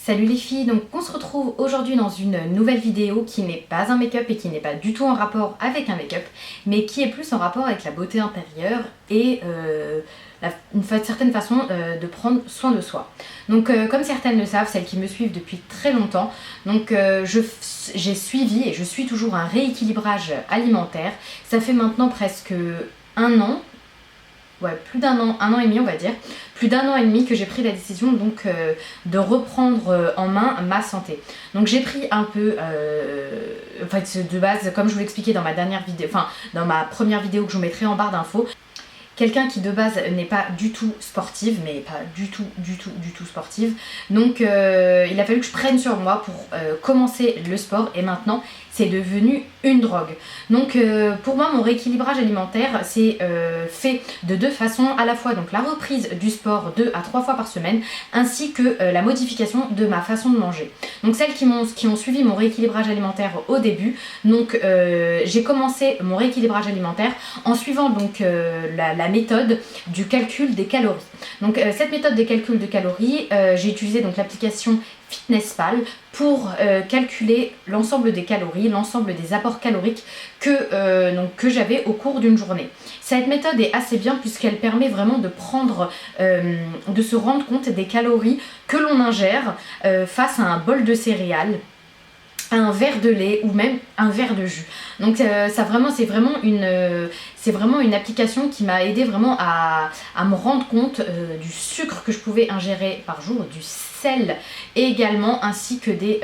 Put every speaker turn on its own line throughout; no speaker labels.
Salut les filles, donc on se retrouve aujourd'hui dans une nouvelle vidéo qui n'est pas un make-up et qui n'est pas du tout en rapport avec un make-up, mais qui est plus en rapport avec la beauté intérieure et une certaine façon de prendre soin de soi. Donc comme certaines le savent, celles qui me suivent depuis très longtemps, donc j'ai suivi et je suis toujours un rééquilibrage alimentaire. Ça fait maintenant presque un an. Ouais, plus d'un an, un an et demi on va dire, plus d'un an et demi que j'ai pris la décision donc de reprendre en main ma santé. Donc j'ai pris un peu, en fait de base, comme je vous l'expliquais dans ma dernière vidéo, enfin dans ma première vidéo que je vous mettrai en barre d'infos, quelqu'un qui de base n'est pas du tout sportive, mais pas du tout sportive. Donc il a fallu que je prenne sur moi pour commencer le sport et maintenant c'est devenu une drogue. Donc pour moi mon rééquilibrage alimentaire c'est fait de deux façons, à la fois donc la reprise du sport 2 à 3 fois par semaine ainsi que la modification de ma façon de manger. Donc celles qui ont suivi mon rééquilibrage alimentaire au début, donc j'ai commencé mon rééquilibrage alimentaire en suivant donc la méthode du calcul des calories. Donc cette méthode des calculs de calories, j'ai utilisé donc l'application FitnessPal pour calculer l'ensemble des calories, l'ensemble des apports caloriques que j'avais au cours d'une journée. Cette méthode est assez bien puisqu'elle permet vraiment de de se rendre compte des calories que l'on ingère face à un bol de céréales, un verre de lait ou même un verre de jus. Donc c'est vraiment une application qui m'a aidé vraiment à me rendre compte du sucre que je pouvais ingérer par jour, du sel également, ainsi que des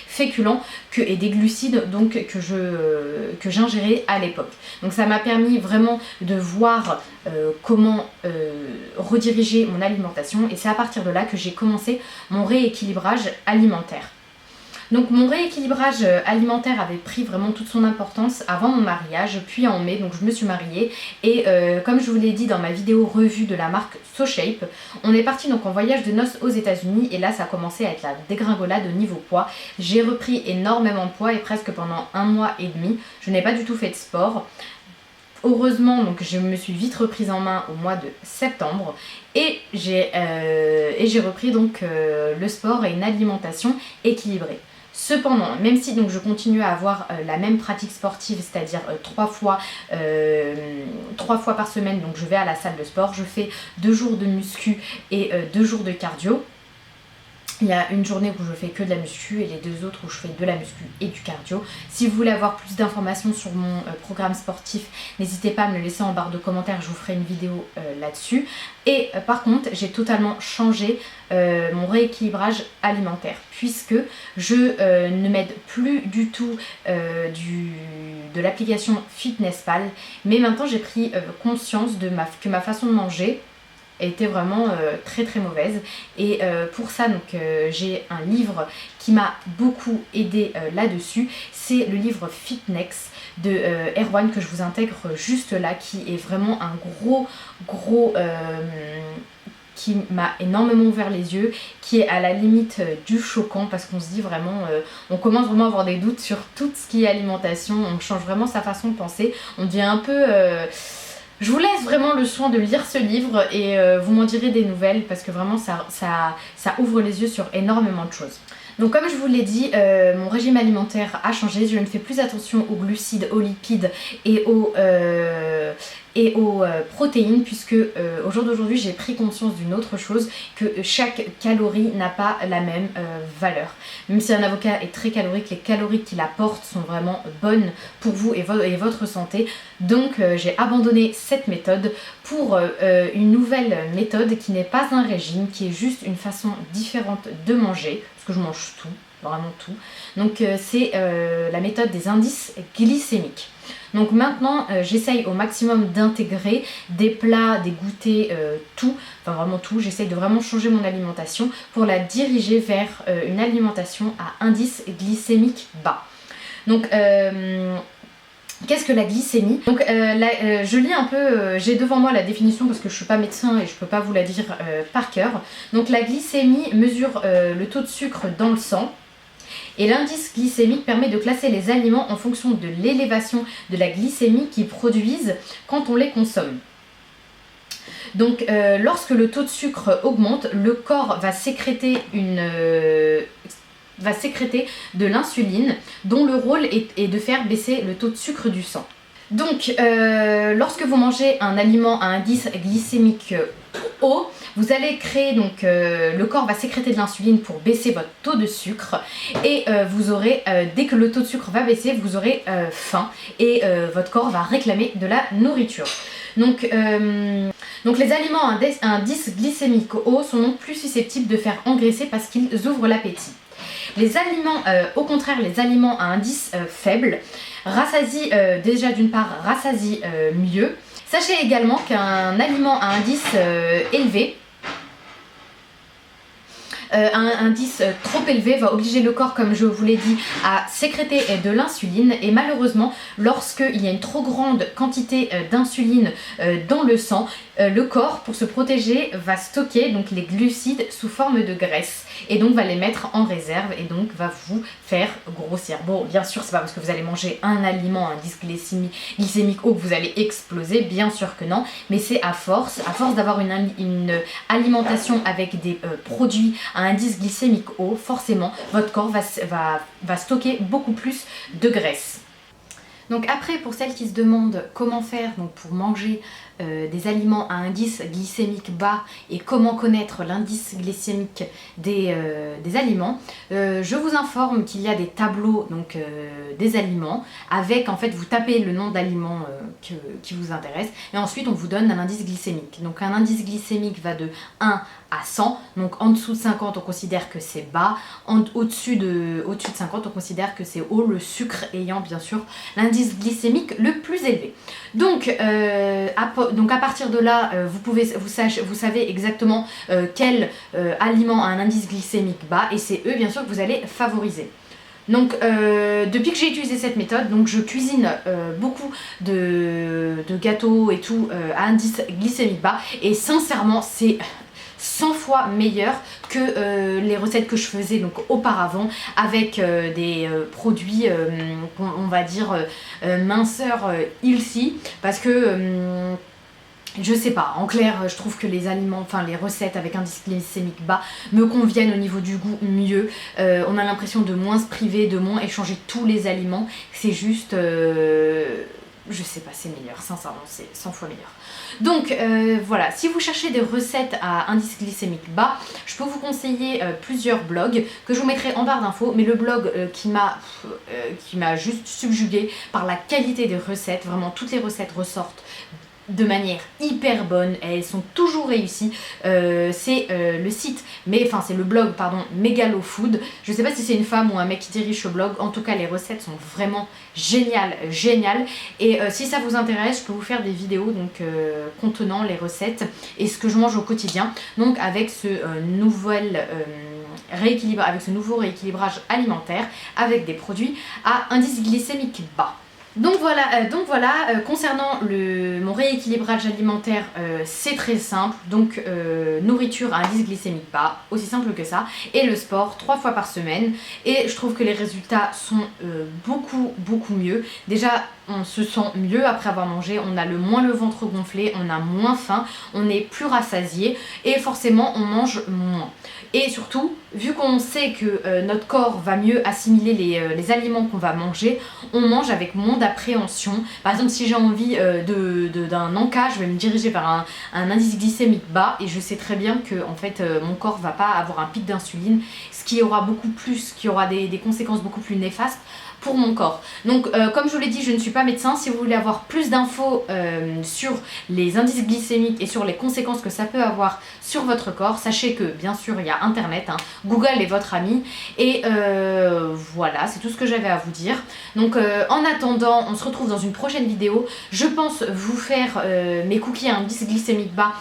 féculents et des glucides donc que j'ingérais à l'époque. Donc ça m'a permis vraiment de voir comment rediriger mon alimentation et c'est à partir de là que j'ai commencé mon rééquilibrage alimentaire. Donc mon rééquilibrage alimentaire avait pris vraiment toute son importance avant mon mariage, puis en mai, donc je me suis mariée et comme je vous l'ai dit dans ma vidéo revue de la marque SoShape, on est parti donc en voyage de noces aux États-Unis et là ça a commencé à être la dégringolade au niveau poids. J'ai repris énormément de poids et presque pendant un mois et demi, je n'ai pas du tout fait de sport. Heureusement, donc je me suis vite reprise en main au mois de septembre et j'ai repris donc le sport et une alimentation équilibrée. Cependant, même si donc je continue à avoir la même pratique sportive, c'est-à-dire 3 fois par semaine, donc je vais à la salle de sport, je fais 2 jours de muscu et 2 jours de cardio. Il y a une journée où je fais que de la muscu et les 2 autres où je fais de la muscu et du cardio. Si vous voulez avoir plus d'informations sur mon programme sportif, n'hésitez pas à me le laisser en barre de commentaires, je vous ferai une vidéo là-dessus. Et par contre, j'ai totalement changé mon rééquilibrage alimentaire puisque je ne m'aide plus du tout de l'application FitnessPal, mais maintenant j'ai pris conscience que ma façon de manger était vraiment très mauvaise et pour ça donc j'ai un livre qui m'a beaucoup aidé là-dessus, c'est le livre Fitnex de Erwan que je vous intègre juste là, qui est vraiment un gros qui m'a énormément ouvert les yeux, qui est à la limite du choquant parce qu'on se dit vraiment, on commence vraiment à avoir des doutes sur tout ce qui est alimentation, on change vraiment sa façon de penser, on devient un peu... Je vous laisse vraiment le soin de lire ce livre et vous m'en direz des nouvelles parce que vraiment ça ouvre les yeux sur énormément de choses. Donc comme je vous l'ai dit, mon régime alimentaire a changé, je ne fais plus attention aux glucides, aux lipides et aux protéines puisque au jour d'aujourd'hui j'ai pris conscience d'une autre chose, que chaque calorie n'a pas la même valeur. Même si un avocat est très calorique, les calories qu'il apporte sont vraiment bonnes pour vous et votre santé. Donc j'ai abandonné cette méthode pour une nouvelle méthode qui n'est pas un régime, qui est juste une façon différente de manger, parce que je mange tout, vraiment tout. Donc c'est la méthode des indices glycémiques. Donc maintenant j'essaye au maximum d'intégrer des plats, des goûters, tout, enfin vraiment tout, j'essaye de vraiment changer mon alimentation pour la diriger vers une alimentation à indice glycémique bas. Donc qu'est-ce que la glycémie? Donc je lis un peu, j'ai devant moi la définition parce que je ne suis pas médecin et je ne peux pas vous la dire par cœur. Donc la glycémie mesure le taux de sucre dans le sang. Et l'indice glycémique permet de classer les aliments en fonction de l'élévation de la glycémie qu'ils produisent quand on les consomme. Donc lorsque le taux de sucre augmente, le corps va sécréter de l'insuline dont le rôle est de faire baisser le taux de sucre du sang. Donc lorsque vous mangez un aliment à indice glycémique haut, vous allez créer, donc le corps va sécréter de l'insuline pour baisser votre taux de sucre et vous aurez, dès que le taux de sucre va baisser, vous aurez faim et votre corps va réclamer de la nourriture. Donc les aliments à indice glycémique haut sont donc plus susceptibles de faire engraisser parce qu'ils ouvrent l'appétit. Les aliments, au contraire, les aliments à indice faible, rassasient déjà d'une part rassasient mieux. Sachez également qu'un aliment à indice élevé, un indice trop élevé va obliger le corps, comme je vous l'ai dit, à sécréter de l'insuline et malheureusement lorsqu'il y a une trop grande quantité d'insuline dans le sang, le corps, pour se protéger, va stocker donc les glucides sous forme de graisse et donc va les mettre en réserve et donc va vous faire grossir. Bon, bien sûr, c'est pas parce que vous allez manger un aliment à indice glycémique haut que vous allez exploser, bien sûr que non, mais c'est à force d'avoir une alimentation avec des produits à indice glycémique haut, forcément votre corps va stocker beaucoup plus de graisse. Donc après, pour celles qui se demandent comment faire donc pour manger des aliments à indice glycémique bas et comment connaître l'indice glycémique des aliments, je vous informe qu'il y a des tableaux donc, des aliments avec, en fait, vous tapez le nom d'aliment qui vous intéresse et ensuite on vous donne un indice glycémique. Donc un indice glycémique va de 1 à 100, donc en dessous de 50 on considère que c'est bas, au-dessus de 50 on considère que c'est haut, le sucre ayant bien sûr l'indice glycémique le plus élevé. Donc à partir de là, vous savez exactement quel aliment a un indice glycémique bas et c'est eux bien sûr que vous allez favoriser. Donc depuis que j'ai utilisé cette méthode, donc je cuisine beaucoup de gâteaux et tout à indice glycémique bas et sincèrement c'est 100 fois meilleur que les recettes que je faisais donc auparavant avec des produits on va dire minceur healthy parce que je sais pas, en clair je trouve que les aliments, enfin les recettes avec indice glycémique bas me conviennent au niveau du goût mieux. On a l'impression de moins se priver, de moins échanger tous les aliments, c'est juste je sais pas, c'est meilleur, sincèrement c'est 100 fois meilleur. Donc voilà, si vous cherchez des recettes à indice glycémique bas, je peux vous conseiller plusieurs blogs que je vous mettrai en barre d'infos, mais le blog qui m'a juste subjugué par la qualité des recettes, vraiment toutes les recettes ressortent de manière hyper bonne, elles sont toujours réussies, c'est le site, c'est le blog pardon, Megalofood. Je sais pas si c'est une femme ou un mec qui dirige ce blog, en tout cas les recettes sont vraiment géniales et si ça vous intéresse je peux vous faire des vidéos donc contenant les recettes et ce que je mange au quotidien, donc avec ce nouveau rééquilibrage alimentaire avec des produits à indice glycémique bas. Donc voilà, concernant mon rééquilibrage alimentaire, c'est très simple, donc nourriture à indice glycémique bas, aussi simple que ça, et le sport 3 fois par semaine, et je trouve que les résultats sont beaucoup mieux. Déjà, on se sent mieux après avoir mangé, on a moins le ventre gonflé, on a moins faim, on est plus rassasié, et forcément on mange moins. Et surtout, vu qu'on sait que notre corps va mieux assimiler les aliments qu'on va manger, on mange avec moins d'appréhension. Par exemple, si j'ai envie d'un encas, je vais me diriger vers un indice glycémique bas et je sais très bien que en fait, mon corps va pas avoir un pic d'insuline, ce qui aura des conséquences beaucoup plus néfastes pour mon corps. Donc comme je vous l'ai dit, je ne suis pas médecin. Si vous voulez avoir plus d'infos sur les indices glycémiques et sur les conséquences que ça peut avoir sur votre corps, sachez que bien sûr il y a internet, hein, Google est votre ami et voilà, c'est tout ce que j'avais à vous dire. Donc en attendant, on se retrouve dans une prochaine vidéo. Je pense vous faire mes cookies à indice glycémique bas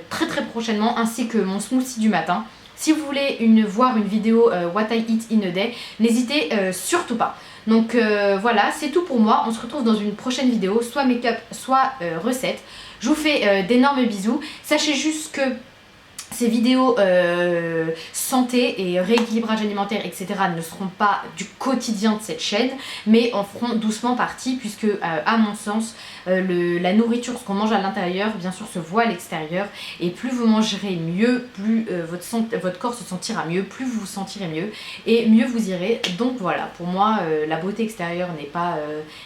très prochainement, ainsi que mon smoothie du matin. Si vous voulez voir une vidéo What I Eat in a Day, n'hésitez surtout pas. Donc voilà, c'est tout pour moi. On se retrouve dans une prochaine vidéo, soit make-up, soit recette. Je vous fais d'énormes bisous. Sachez juste que Ces vidéos santé et rééquilibrage alimentaire, etc. ne seront pas du quotidien de cette chaîne, mais en feront doucement partie, puisque à mon sens, la nourriture, ce qu'on mange à l'intérieur, bien sûr se voit à l'extérieur, et plus vous mangerez mieux, plus votre corps se sentira mieux, plus vous vous sentirez mieux, et mieux vous irez. Donc voilà, pour moi, la beauté extérieure n'est pas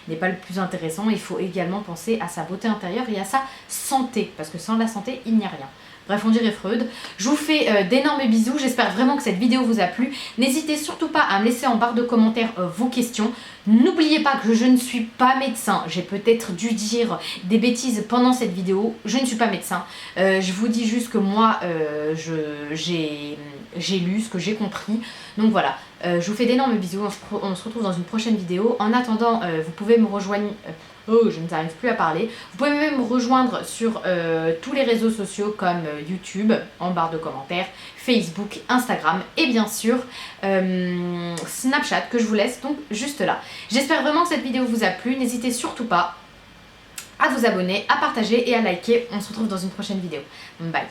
le plus intéressant. Il faut également penser à sa beauté intérieure et à sa santé, parce que sans la santé, il n'y a rien. Bref, on dirait Freud. Je vous fais d'énormes bisous. J'espère vraiment que cette vidéo vous a plu. N'hésitez surtout pas à me laisser en barre de commentaires vos questions. N'oubliez pas que je ne suis pas médecin. J'ai peut-être dû dire des bêtises pendant cette vidéo. Je ne suis pas médecin. Je vous dis juste que moi, j'ai lu ce que j'ai compris. Donc voilà. Je vous fais d'énormes bisous. On se retrouve dans une prochaine vidéo. En attendant, vous pouvez me rejoindre... Oh, je n'arrive plus à parler. Vous pouvez même me rejoindre sur tous les réseaux sociaux comme YouTube, en barre de commentaires, Facebook, Instagram et bien sûr Snapchat que je vous laisse donc juste là. J'espère vraiment que cette vidéo vous a plu. N'hésitez surtout pas à vous abonner, à partager et à liker. On se retrouve dans une prochaine vidéo. Bye.